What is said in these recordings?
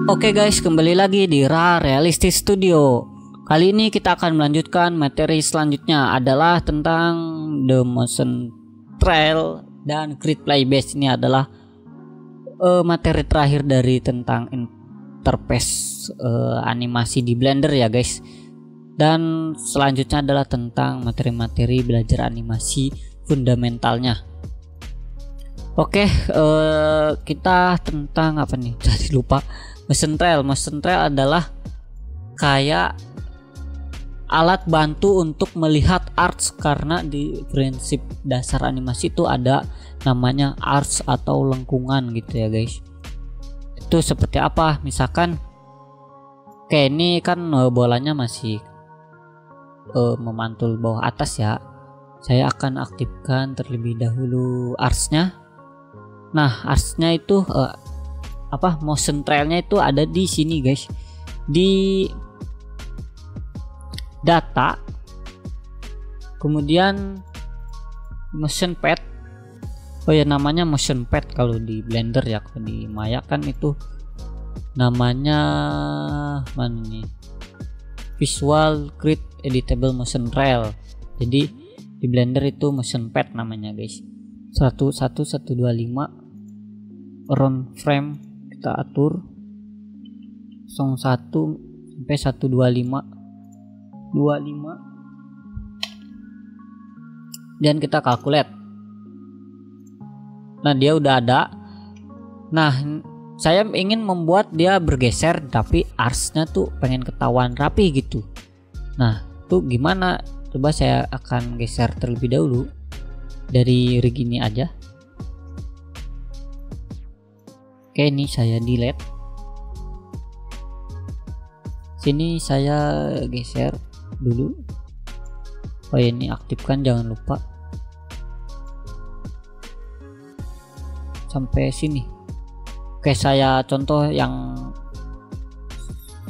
Oke guys, kembali lagi di Ra Realistic Studio. Kali ini kita akan melanjutkan materi selanjutnya adalah tentang The Motion Trail dan Create Playbase. Ini adalah materi terakhir dari tentang interface animasi di Blender ya guys. Dan selanjutnya adalah tentang materi-materi belajar animasi fundamentalnya. Oke, kita tentang apa nih? Tadi lupa. Motion Trail adalah kayak alat bantu untuk melihat arts, karena di prinsip dasar animasi itu ada namanya arts atau lengkungan gitu ya guys. Itu seperti apa? Misalkan kayak ini kan bolanya masih memantul bawah atas ya. Saya akan aktifkan terlebih dahulu artsnya. Nah, artsnya itu motion trailnya itu ada di sini guys, di data, kemudian motion pad. Oh ya, namanya motion pad kalau di Blender ya. Kalau di Maya kan itu namanya mana nih, Visual Create Editable Motion Trail. Jadi di Blender itu motion pad namanya guys. 11125 round frame kita atur 01 sampai 125 dan kita calculate. Nah, dia udah ada. Nah, saya ingin membuat dia bergeser tapi artsnya tuh pengen ketahuan rapi gitu. Nah, tuh gimana? Coba saya akan geser terlebih dahulu dari rig ini aja. Oke, ini saya delete. Sini saya geser dulu. Oh, ini aktifkan, jangan lupa. Sampai sini. Oke, saya contoh yang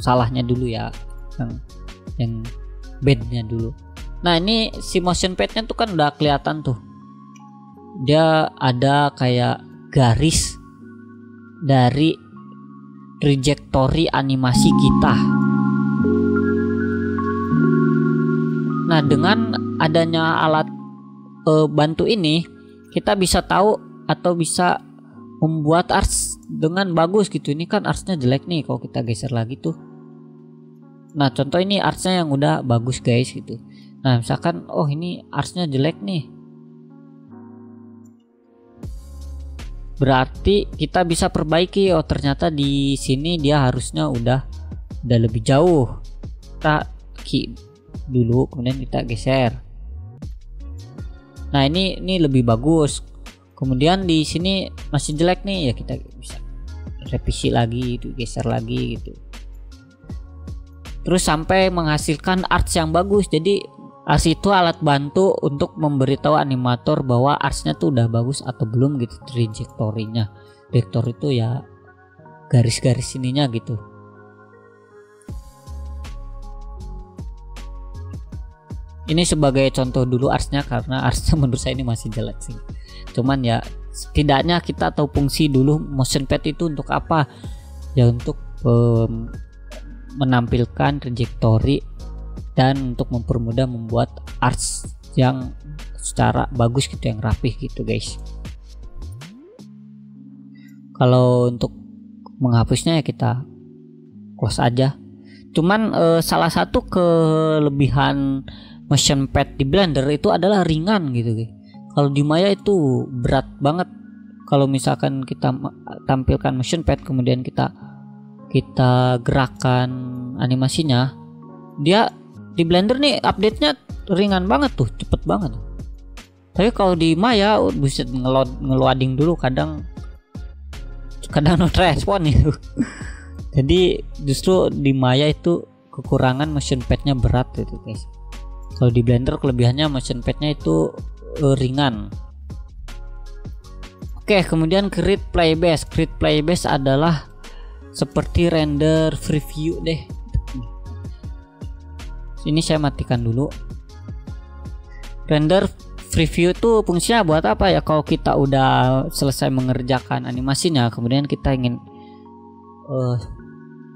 salahnya dulu ya. Yang bednya dulu. Nah, ini si motion padnya tuh kan udah kelihatan tuh. Dia ada kayak garis dari trajektori animasi kita. Nah, dengan adanya alat bantu ini, kita bisa tahu atau bisa membuat arts dengan bagus gitu. Ini kan artsnya jelek nih, kalau kita geser lagi tuh. Nah, contoh ini artsnya yang udah bagus guys gitu. Nah, misalkan oh ini artsnya jelek nih, berarti kita bisa perbaiki. Oh, ternyata di sini dia harusnya udah lebih jauh. Kita klik dulu, kemudian kita geser. Nah, ini lebih bagus. Kemudian di sini masih jelek nih, ya kita bisa revisi lagi, itu geser lagi gitu. Terus sampai menghasilkan arts yang bagus. Jadi arts itu alat bantu untuk memberitahu animator bahwa artsnya tuh udah bagus atau belum gitu, trajektorinya. Vektor itu ya garis-garis ininya gitu. Ini sebagai contoh dulu artsnya, karena artsnya menurut saya ini masih jelek sih. Cuman ya setidaknya kita tahu fungsi dulu motion pad itu untuk apa. Ya untuk menampilkan trajektori dan untuk mempermudah membuat arts yang secara bagus gitu, yang rapih gitu guys. Kalau untuk menghapusnya ya kita close aja. Cuman salah satu kelebihan motion pad di Blender itu adalah ringan gitu guys. Kalau di Maya itu berat banget. Kalau misalkan kita tampilkan motion pad kemudian kita gerakkan animasinya, dia di Blender nih update-nya ringan banget tuh, cepet banget. Tapi kalau di Maya bisa ngeloading dulu, kadang not respon itu. Jadi justru di Maya itu kekurangan motion pad-nya berat itu guys. Kalau di Blender kelebihannya motion pad-nya itu ringan. Oke, kemudian Create Playbase. Create Playbase adalah seperti render preview deh. Ini saya matikan dulu. Render preview tuh fungsinya buat apa ya? Kalau kita udah selesai mengerjakan animasinya, kemudian kita ingin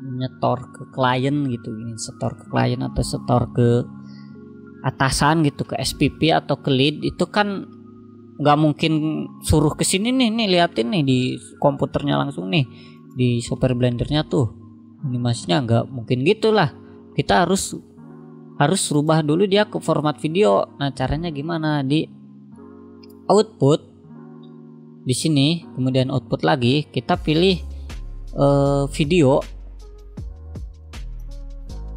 nyetor ke klien gitu, ingin setor ke klien atau setor ke atasan gitu, ke SPP atau ke lead, itu kan nggak mungkin suruh ke sini nih liatin nih di komputernya langsung nih di software Blendernya tuh animasinya, nggak mungkin gitulah. Kita harus rubah dulu dia ke format video. Nah, caranya gimana? Di output di sini, kemudian output lagi, kita pilih video,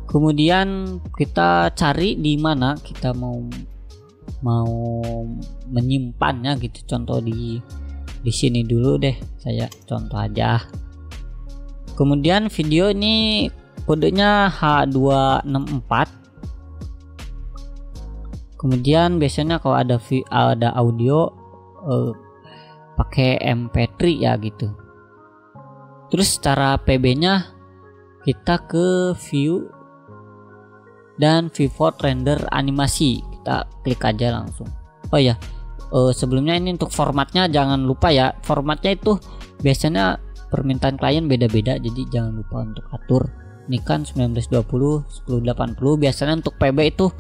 kemudian kita cari di mana kita mau menyimpannya gitu. Contoh di sini dulu deh, saya contoh aja. Kemudian video ini kodenya H264. Kemudian biasanya kalau ada audio pakai MP3 ya gitu. Terus cara PB-nya kita ke view dan pivot render animasi, kita klik aja langsung. Oh ya, sebelumnya ini untuk formatnya jangan lupa ya, formatnya itu biasanya permintaan klien beda-beda, jadi jangan lupa untuk atur. Ini kan 1920 1080. Biasanya untuk PB itu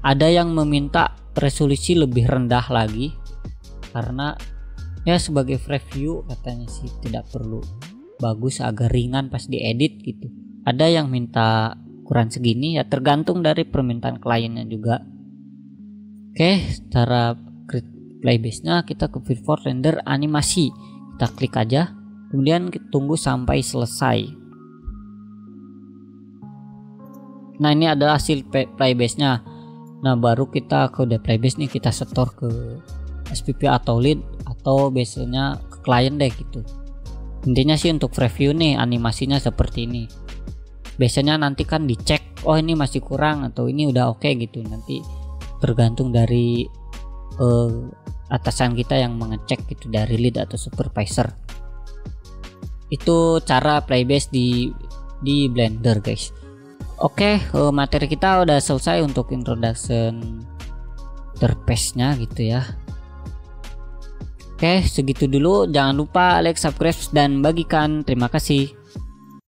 ada yang meminta resolusi lebih rendah lagi, karena ya sebagai preview katanya sih tidak perlu, bagus agak ringan pas diedit gitu. Ada yang minta ukuran segini, ya tergantung dari permintaan kliennya juga. Oke, cara create playbase nya kita ke pivot render animasi, kita klik aja, kemudian kita tunggu sampai selesai. Nah, ini adalah hasil playbase nya. Nah, baru kita ke udah playbase nih, kita setor ke SPP atau lead atau biasanya ke klien deh gitu. Intinya sih untuk preview nih animasinya seperti ini. Biasanya nanti kan dicek, oh ini masih kurang atau ini udah oke gitu. Nanti tergantung dari atasan kita yang mengecek gitu, dari lead atau supervisor. Itu cara playbase di Blender guys. Oke, materi kita udah selesai untuk introduction interface nya gitu ya. Oke, segitu dulu. Jangan lupa like, subscribe, dan bagikan. Terima kasih.